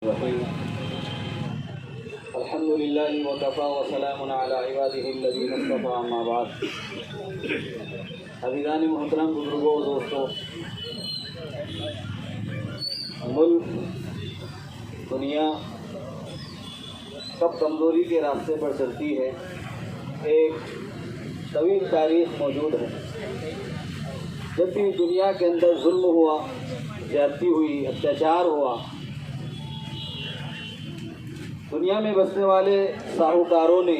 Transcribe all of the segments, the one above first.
الحمد لله وكفى وسلام على عباده الذين اصطفى اما بعد. عزیزان محترم، بزرگوں اور دوستوں، ملک دنیا کب کمزوری کے راستے پر چلتی ہے، ایک طویل تاریخ موجود ہے. جب بھی دنیا کے اندر ظلم ہوا، زیادتی ہوئی، اتیاچار ہوا، دنیا میں بسنے والے ساہوکاروں نے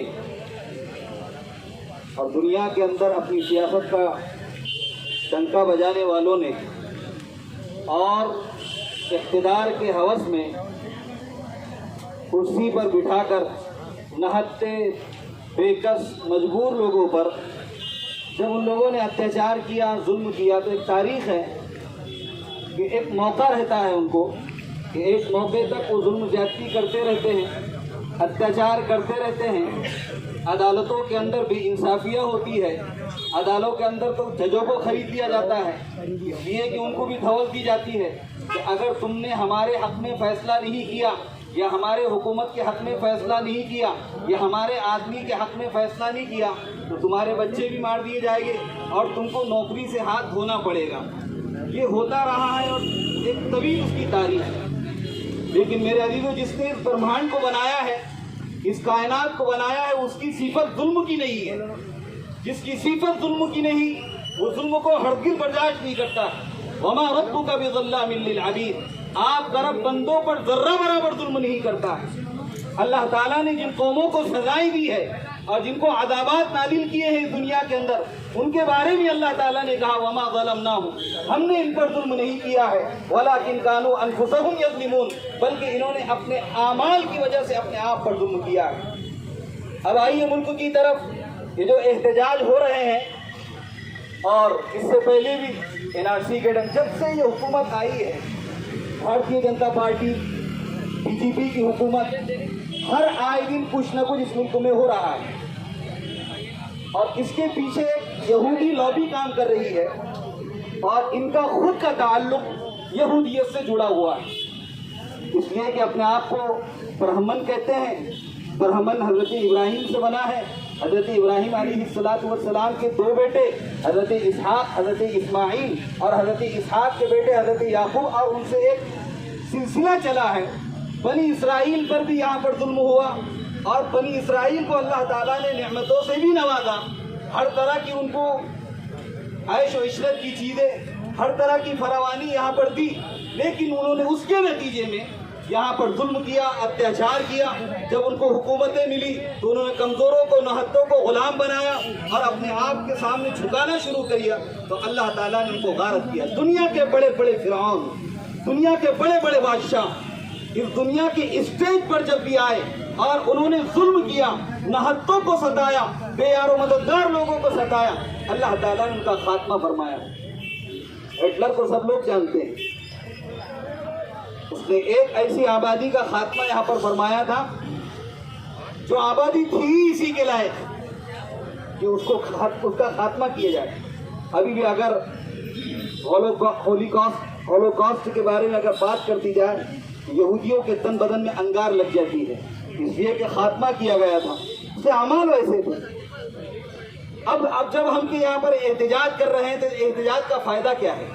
اور دنیا کے اندر اپنی سیاست کا ڈنکا بجانے والوں نے اور اقتدار کے ہوس میں کرسی پر بٹھا کر نہتے بے کس مجبور لوگوں پر جب ان لوگوں نے اتیاچار کیا، ظلم کیا، تو ایک تاریخ ہے کہ ایک موقع رہتا ہے ان کو کہ ایک موقع تک وہ ظلم زیادتی کرتے رہتے ہیں، اتیاچار کرتے رہتے ہیں. عدالتوں کے اندر بے انصافیہ ہوتی ہے، عدالتوں کے اندر تو ججوں کو خرید لیا جاتا ہے، اس لیے کہ ان کو بھی دھول دی جاتی ہے کہ اگر تم نے ہمارے حق میں فیصلہ نہیں کیا یا ہمارے حکومت کے حق میں فیصلہ نہیں کیا یا ہمارے آدمی کے حق میں فیصلہ نہیں کیا تو تمہارے بچے بھی مار دیے جائیں گے اور تم کو نوکری سے ہاتھ دھونا پڑے گا. یہ ہوتا رہا ہے اور ایک طویل اس کی تاریخ ہے. لیکن میرے عزیزوں، جس نے اس برہمانڈ کو بنایا ہے، اس کائنات کو بنایا ہے، اس کی صفت ظلم کی نہیں ہے. جس کی صفت ظلم کی نہیں، وہ ظلم کو ہرگز برداشت نہیں کرتا. وما ربک بظلام للعبید، آپ کا رب بندوں پر ذرہ برابر ظلم نہیں کرتا ہے. اللہ تعالیٰ نے جن قوموں کو سزائیں دی ہے اور جن کو عذابات نازل کیے ہیں اس دنیا کے اندر، ان کے بارے میں اللہ تعالیٰ نے کہا وما ظلمناہم، ہم نے ان پر ظلم نہیں کیا ہے، ولکن کانوا انفسہم یظلمون، بلکہ انہوں نے اپنے اعمال کی وجہ سے اپنے آپ پر ظلم کیا ہے. اب آئیے ملک کی طرف. یہ جو احتجاج ہو رہے ہیں اور اس سے پہلے بھی NRC کے جب سے یہ حکومت آئی ہے، بھارتیہ جنتا پارٹی BJP کی حکومت، ہر آئے دن کچھ نہ کچھ اس ملک میں ہو رہا ہے اور اس کے پیچھے یہودی لابی کام کر رہی ہے اور ان کا خود کا تعلق یہودیت سے جڑا ہوا ہے. اس لیے کہ اپنے آپ کو برہمن کہتے ہیں. برہمن حضرت ابراہیم سے بنا ہے. حضرت ابراہیم علیہ السلام کے دو بیٹے حضرت اسحاق، حضرت اسماعیل، اور حضرت اسحاق کے بیٹے حضرت یعقوب، اور ان سے ایک سلسلہ چلا ہے. بنی اسرائیل پر بھی یہاں پر ظلم ہوا اور بنی اسرائیل کو اللہ تعالیٰ نے نعمتوں سے بھی نوازا. ہر طرح کی ان کو عیش و عشرت کی چیزیں، ہر طرح کی فراوانی یہاں پر دی، لیکن انہوں نے اس کے نتیجے میں یہاں پر ظلم کیا، اتیاچار کیا. جب ان کو حکومتیں ملی تو انہوں نے کمزوروں کو، نہتوں کو غلام بنایا اور اپنے آپ کے سامنے جھکانا شروع کیا. تو اللہ تعالیٰ نے ان کو غارت کیا. دنیا کے بڑے بڑے فرعون، دنیا کے بڑے بڑے بادشاہ اس دنیا کے اسٹیج پر جب بھی آئے اور انہوں نے ظلم کیا، نہتوں کو ستایا، بے یار و مددگار لوگوں کو ستایا، اللہ تعالیٰ نے ان کا خاتمہ فرمایا. ہٹلر کو سب لوگ جانتے ہیں. اس نے ایک ایسی آبادی کا خاتمہ یہاں پر فرمایا تھا جو آبادی تھی اسی کے لائق کہ اس کا خاتمہ کیا جائے. ابھی بھی اگر ہولوکاسٹ کے بارے میں اگر بات کرتی جائے، یہودیوں کے تن بدن میں انگار لگ جاتی ہے، اس لیے کہ خاتمہ کیا گیا تھا. اس کے اعمال ویسے تھے. اب جب ہم کے یہاں پر احتجاج کر رہے ہیں تو احتجاج کا فائدہ کیا ہے؟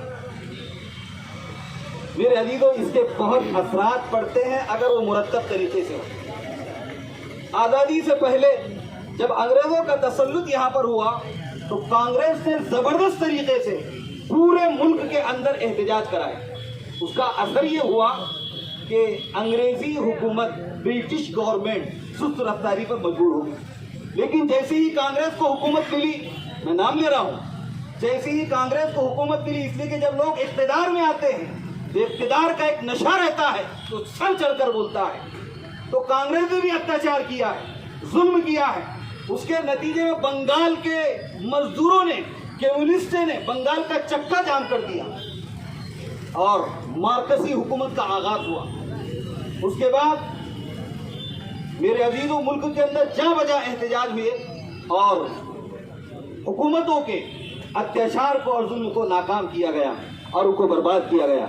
میرے عزیزوں، اس کے بہت اثرات پڑتے ہیں اگر وہ مرتب طریقے سے ہو. آزادی سے پہلے جب انگریزوں کا تسلط یہاں پر ہوا تو کانگریس نے زبردست طریقے سے پورے ملک کے اندر احتجاج کرایا. اس کا اثر یہ ہوا کہ انگریزی حکومت، برٹش گورنمنٹ سست رفتاری پر مجبور ہو گئی. لیکن جیسے ہی کانگریس کو حکومت ملی، میں نام لے رہا ہوں، جیسے ہی کانگریس کو حکومت ملی، اس لیے کہ جب لوگ اقتدار میں آتے ہیں تو اقتدار کا ایک نشہ رہتا ہے تو سر چڑھ کر بولتا ہے. تو کانگریس نے بھی اتیاچار کیا ہے، ظلم کیا ہے. اس کے نتیجے میں بنگال کے مزدوروں نے، کمیونسٹوں نے بنگال کا چکا جام کر دیا اور مارکسی حکومت کا آغاز ہوا. اس کے بعد میرے عزیزوں، ملک کے اندر جا بجا احتجاج ہوئے اور حکومتوں کے اتیاچار کو اور ظلم کو ناکام کیا گیا اور ان کو برباد کیا گیا.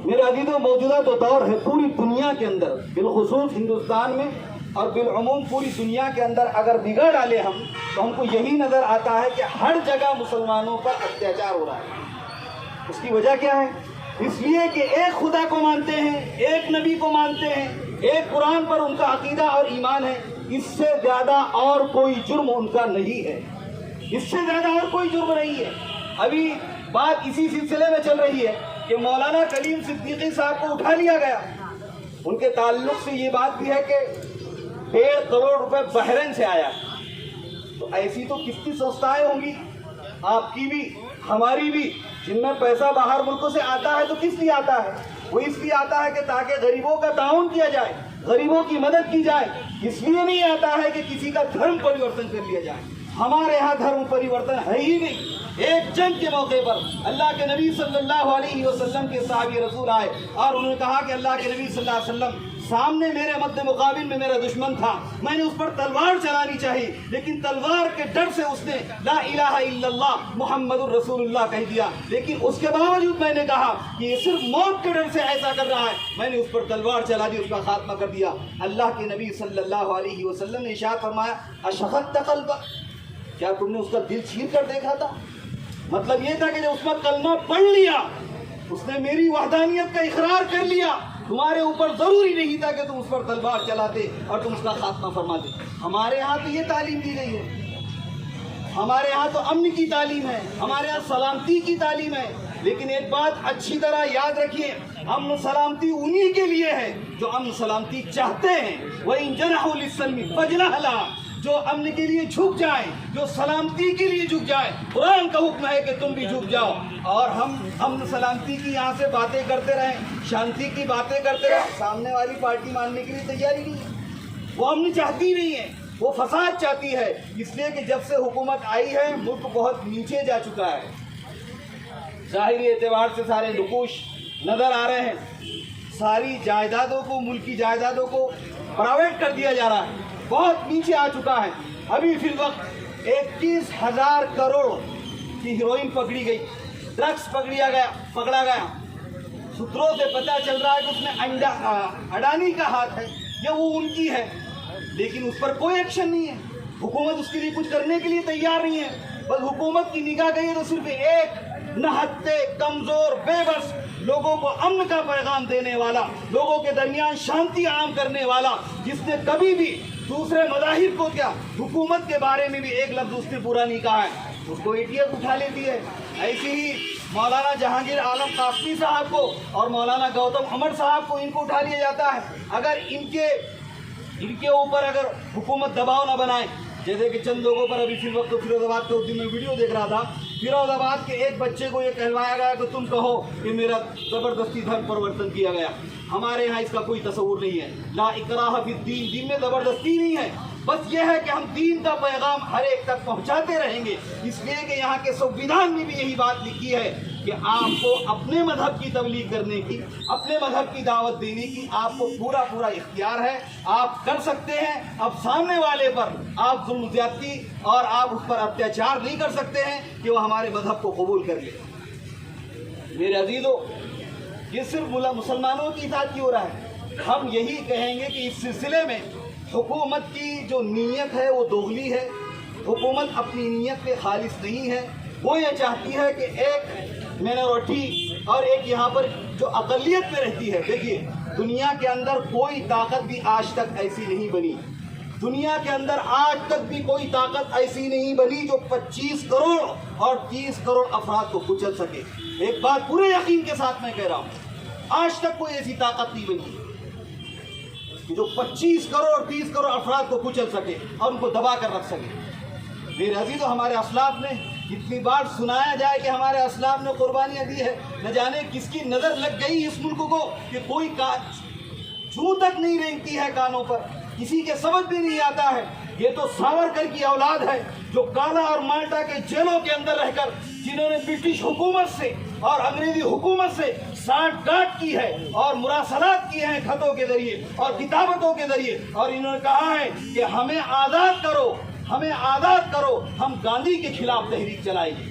میرے عزیزوں موجودہ تو دور ہے پوری دنیا کے اندر، بالخصوص ہندوستان میں اور بالعموم پوری دنیا کے اندر اگر نگاہ ڈالے ہم تو ہم کو یہی نظر آتا ہے کہ ہر جگہ مسلمانوں پر اتیاچار ہو رہا ہے۔ اس کی وجہ کیا ہے؟ اس لیے کہ ایک خدا کو مانتے ہیں، ایک نبی کو مانتے ہیں، ایک قرآن پر ان کا عقیدہ اور ایمان ہے، اس سے زیادہ اور کوئی جرم ان کا نہیں ہے، اس سے زیادہ اور کوئی جرم نہیں ہے۔ ابھی بات اسی سلسلے میں چل رہی ہے کہ مولانا کلیم صدیقی صاحب کو اٹھا لیا گیا، ان کے تعلق سے یہ بات بھی ہے کہ 1.5 کروڑ روپے بحرین سے آیا، تو ایسی تو کس کی سنستھائیں ہوں گی، آپ کی بھی ہماری بھی، جن میں پیسہ باہر ملکوں سے آتا ہے تو کس لیے آتا ہے؟ وہ اس لیے آتا ہے کہ تاکہ غریبوں کا تعاون کیا جائے، غریبوں کی مدد کی جائے، اس لیے نہیں آتا ہے کہ کسی کا دھرم پریورتن کر لیا جائے۔ ہمارے یہاں دھرم پریورتن ہے ہی نہیں۔ ایک جنگ کے موقع پر اللہ کے نبی صلی اللہ علیہ وسلم کے صحابی رسول آئے اور انہوں نے کہا کہ اللہ کے نبی صلی اللہ علیہ وسلم سامنے میرے مد مقابل میں میرا دشمن تھا، میں نے اس پر تلوار چلانی چاہی، لیکن تلوار کے ڈر سے اس نے لا الہ الا اللہ محمد الرسول اللہ کہہ دیا، لیکن اس کے باوجود میں نے کہا کہ یہ صرف موت کے ڈر سے ایسا کر رہا ہے، میں نے اس پر تلوار چلا دی، اس کا خاتمہ کر دیا۔ اللہ کے نبی صلی اللہ علیہ وسلم نے ارشاد فرمایا اشخصت قلبک، کیا تم نے اس کا دل چیر کر دیکھا تھا؟ مطلب یہ تھا کہ جب اس میں کلمہ پڑھ لیا، اس نے میری وحدانیت کا اقرار کر لیا، تمہارے اوپر ضروری نہیں تھا کہ تم اس پر تلوار چلاتے اور تم اس کا خاتمہ فرماتے۔ ہمارے ہاں تو یہ تعلیم دی گئی ہے، ہمارے ہاں تو امن کی تعلیم ہے، ہمارے ہاں سلامتی کی تعلیم ہے، لیکن ایک بات اچھی طرح یاد رکھیے، امن سلامتی انہی کے لیے ہے جو امن سلامتی چاہتے ہیں۔ وَإِن جَنَحُوا لِلسَّلْمِ فَاجْنَحْ لَهَا، جو امن کے لیے جھک جائیں، جو سلامتی کے لیے جھک جائیں، قرآن کا حکم ہے کہ تم بھی جھک جاؤ۔ اور ہم امن سلامتی کی یہاں سے باتیں کرتے رہیں، شانتی کی باتیں کرتے رہیں، سامنے والی پارٹی ماننے کے لیے تیاری نہیں ہے، وہ امن چاہتی نہیں ہے، وہ فساد چاہتی ہے، اس لیے کہ جب سے حکومت آئی ہے ملک بہت نیچے جا چکا ہے، ظاہری اعتبار سے سارے نقوش نظر آ رہے ہیں، ساری جائیدادوں کو، ملکی جائیدادوں کو پرائیویٹ کر دیا جا رہا ہے، بہت نیچے آ چکا ہے۔ ابھی فی الوقت 21,000 کروڑ کی ہیروئن پکڑی گئی، ڈرگس پکڑا گیا، سوتروں سے پتہ چل رہا ہے کہ اس میں اڈانی کا ہاتھ ہے، یہ وہ ان کی ہے، لیکن اس پر کوئی ایکشن نہیں ہے، حکومت اس کے لیے کچھ کرنے کے لیے تیار نہیں ہے، بس حکومت کی نگاہ گئی ہے تو صرف ایک نہتے کمزور بے بس لوگوں کو امن کا پیغام دینے والا، لوگوں کے درمیان شانتی عام کرنے والا، جس نے کبھی بھی دوسرے مذاہب کو کیا حکومت کے بارے میں بھی ایک لفظ اس نے پورا نہیں کہا ہے، اس کو ایٹیت اٹھا لیتی ہے۔ ایسی ہی مولانا جہانگیر عالم قاسمی صاحب کو اور مولانا گوتم امر صاحب کو، ان کو اٹھا لیا جاتا ہے۔ اگر ان کے اوپر اگر حکومت دباؤ نہ بنائے، جیسے کہ چند لوگوں پر ابھی فی الوقت تو فیروز آباد کے میں ویڈیو دیکھ رہا تھا، فیروز آباد کے ایک بچے کو یہ کہلوایا گیا کہ تم کہو کہ میرا زبردستی دھرم پرورتن کیا گیا۔ ہمارے یہاں اس کا کوئی تصور نہیں ہے، لا اکراہ فی الدین، دین میں زبردستی نہیں ہے، بس یہ ہے کہ ہم دین کا پیغام ہر ایک تک پہنچاتے رہیں گے، اس لیے کہ یہاں کے سنویدھان میں بھی یہی بات لکھی ہے کہ آپ کو اپنے مذہب کی تبلیغ کرنے کی، اپنے مذہب کی دعوت دینے کی آپ کو پورا اختیار ہے، آپ کر سکتے ہیں۔ اب سامنے والے پر آپ ظلم زیادتی اور آپ اس پر اتیاچار نہیں کر سکتے ہیں کہ وہ ہمارے مذہب کو قبول کر لے۔ میرے عزیزو، یہ صرف مسلمانوں کی اطاعت کی ہو رہا ہے، ہم یہی کہیں گے کہ اس سلسلے میں حکومت کی جو نیت ہے وہ دوغلی ہے، حکومت اپنی نیت پہ خالص نہیں ہے، وہ یہ چاہتی ہے کہ ایک مینورٹی اور ایک یہاں پر جو اقلیت میں رہتی ہے، دیکھیے دنیا کے اندر کوئی طاقت بھی آج تک ایسی نہیں بنی، دنیا کے اندر آج تک بھی کوئی طاقت ایسی نہیں بنی جو 25 کروڑ اور 30 کروڑ افراد کو کچل سکے۔ ایک بات پورے یقین کے ساتھ میں کہہ رہا ہوں، آج تک کوئی ایسی طاقت نہیں بنی کہ جو 25 کروڑ 30 کروڑ افراد کو کچل سکے اور ان کو دبا کر رکھ سکے۔ میرے عزیزو، ہمارے اسلاف نے اتنی بار سنایا جائے کہ ہمارے اسلاف نے قربانیاں دی ہے، نہ جانے کس کی نظر لگ گئی اس ملک کو کہ کوئی چھو تک نہیں رینگتی ہے کانوں پر، کسی کے سمجھ بھی نہیں آتا ہے۔ یہ تو ساورکر کی اولاد ہے جو کالا اور مالٹا کے جیلوں کے اندر رہ کر جنہوں نے برٹش حکومت سے اور انگریزی حکومت سے سانٹھ گانٹھ کی ہے اور مراسلات کی ہیں خطوں کے ذریعے اور کتابتوں کے ذریعے، اور انہوں نے کہا ہے کہ ہمیں آزاد کرو، ہمیں آزاد کرو، ہم گاندھی کے خلاف تحریک چلائیں گے۔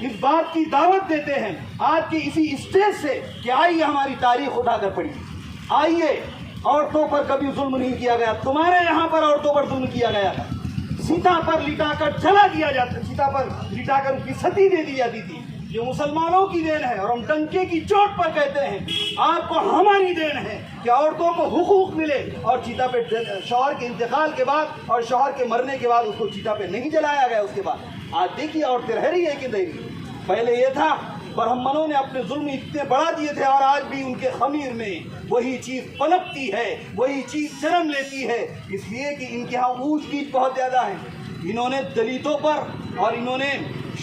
اس بات کی دعوت دیتے ہیں آج کے اسی اسٹیج سے کہ آئیے ہماری تاریخ اٹھا کر پڑھیے. آئیے, عورتوں پر کبھی ظلم نہیں کیا گیا. تمہارے یہاں پر عورتوں پر ظلم کیا گیا تھا. سیتا پر لٹا کر جلا دیا جاتا, سیتا پر لٹا کر ان کی ستی دے دی جاتی تھی. یہ مسلمانوں کی دین ہے, اور ہم ٹنکے کی چوٹ پر کہتے ہیں آپ کو ہماری دین ہے کہ عورتوں کو حقوق ملے. اور چیتا پہ شوہر کے انتقال کے بعد اور شوہر کے مرنے کے بعد اس کو چیتا پہ نہیں جلایا گیا. اس کے بعد آج دیکھیے عورتیں رہ رہی ہے کہ نہیں رہی. پہلے یہ تھا برہمنوں نے اپنے ظلم اتنے بڑھا دیے تھے, اور آج بھی ان کے خمیر میں وہی چیز پنپتی ہے, وہی چیز جنم لیتی ہے. اس لیے کہ ان کے ہاں اونچ نیچ بہت زیادہ ہے. انہوں نے دلتوں پر اور انہوں نے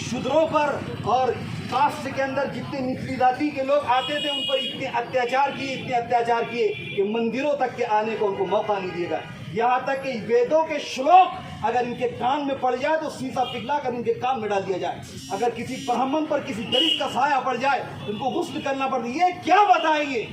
شودروں پر اور کاسٹ کے اندر جتنے نچلی ذاتی کے لوگ آتے تھے ان پر اتنے اتیاچار کیے کہ مندروں تک کے آنے کو ان کو موقع نہیں دیا گیا. یہاں تک کہ ویدوں کے شلوک اگر ان کے کان میں پڑ جائے تو سیسا پگھلا کر ان کے کان میں ڈال دیا جائے. اگر کسی برہمن پر کسی دلت کا سایہ پڑ جائے ان کو غسل کرنا پڑتا. یہ کیا بتائیں گے,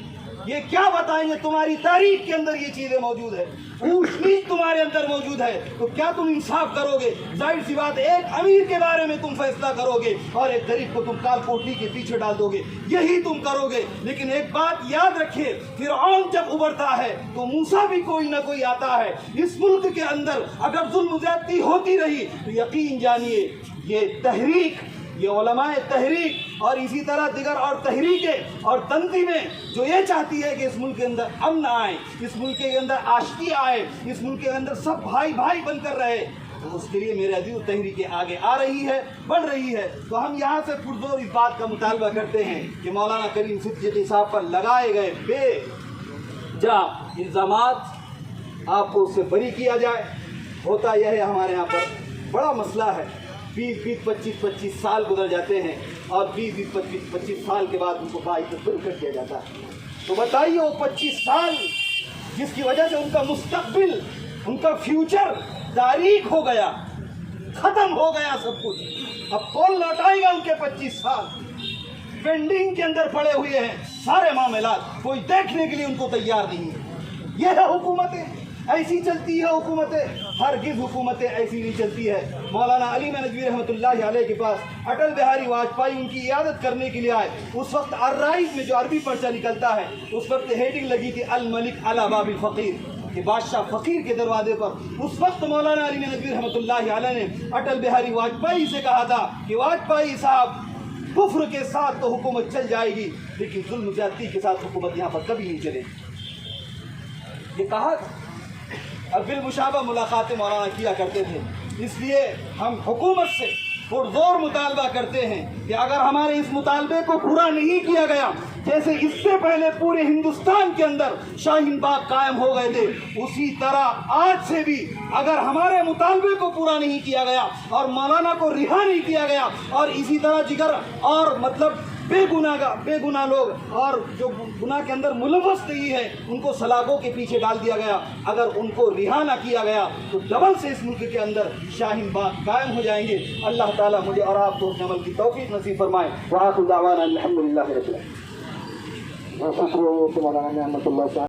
یہ کیا بتائیں گے؟ تمہاری تاریخ کے اندر یہ چیزیں موجود ہے, اونچ نیچ تمہارے اندر موجود ہے. تو کیا تم انصاف کرو گے؟ ظاہر سی بات ہے ایک امیر کے بارے میں تم فیصلہ کرو گے اور ایک غریب کو تم کال کوٹلی کے پیچھے ڈال دو گے, یہی تم کرو گے. لیکن ایک بات یاد رکھیے, فرعون جب ابھرتا ہے تو موسیٰ بھی کوئی نہ کوئی آتا ہے. اس ملک کے اندر اگر ظلم زیادتی ہوتی رہی تو یقین جانیے یہ تحریک, یہ علماء تحریک اور اسی طرح دیگر اور تحریکیں اور تنظیمیں جو یہ چاہتی ہے کہ اس ملک کے اندر امن آئے, اس ملک کے اندر آشتی آئے, اس ملک کے اندر سب بھائی بھائی بن کر رہے, تو اس کے لیے میرے عزیز تحریکیں آگے آ رہی ہے, بڑھ رہی ہے. تو ہم یہاں سے پرزور اس بات کا مطالبہ کرتے ہیں کہ مولانا کریم صدیقی صاحب پر لگائے گئے بے جا الزامات آپ کو اس سے بری کیا جائے. ہوتا یہ ہے ہمارے یہاں پر بڑا مسئلہ ہے, 20-25 سال گزر جاتے ہیں اور 20-25 سال کے بعد ان کو باعث بری کر دیا جاتا ہے. تو بتائیے وہ 25 سال جس کی وجہ سے ان کا مستقبل, ان کا فیوچر تاریخ ہو گیا, ختم ہو گیا سب کچھ. اب کون لوٹائے گا ان کے 25 سال؟ پینڈنگ کے اندر پڑے ہوئے ہیں سارے معاملات, کوئی دیکھنے کے لیے ان کو تیار نہیں ہے. یہ ہے حکومتیں, ایسی چلتی ہے حکومتیں. ہرگز حکومتیں ایسی نہیں چلتی ہے. مولانا علی ندوی رحمۃ اللہ علیہ کے پاس اٹل بہاری واجپئی ان کی عیادت کرنے کے لیے آئے. اس وقت الرائز میں جو عربی پرچہ نکلتا ہے اس وقت ہیڈنگ لگی تھی الملک علی باب الفقیر, کہ بادشاہ فقیر کے دروازے پر. اس وقت مولانا علی ندوی رحمۃ اللہ علیہ نے اٹل بہاری واجپئی سے کہا تھا کہ واجپئی صاحب, کفر کے ساتھ تو حکومت چل جائے گی لیکن ظلم زیادتی کے ساتھ حکومت یہاں پر کبھی نہیں چلے گی. یہ کہا تھا. اور بالمشابہ ملاقاتیں مولانا کیا کرتے تھے. اس لیے ہم حکومت سے پرزور مطالبہ کرتے ہیں کہ اگر ہمارے اس مطالبے کو پورا نہیں کیا گیا, جیسے اس سے پہلے پورے ہندوستان کے اندر شاہین باغ قائم ہو گئے تھے, اسی طرح آج سے بھی اگر ہمارے مطالبے کو پورا نہیں کیا گیا اور مولانا کو رہا نہیں کیا گیا اور اسی طرح جگر اور مطلب بے گناہ لوگ اور جو گناہ کے اندر ملوث نہیں ہے ان کو سلاخوں کے پیچھے ڈال دیا گیا, اگر ان کو رہا نہ کیا گیا تو ڈبل سے اس ملک کے اندر شاہین باغ قائم ہو جائیں گے. اللہ تعالیٰ مجھے اور آپ کو عمل کی توفیق نصیب فرمائے. وآخر دعوانا الحمدللہ رب العالمین.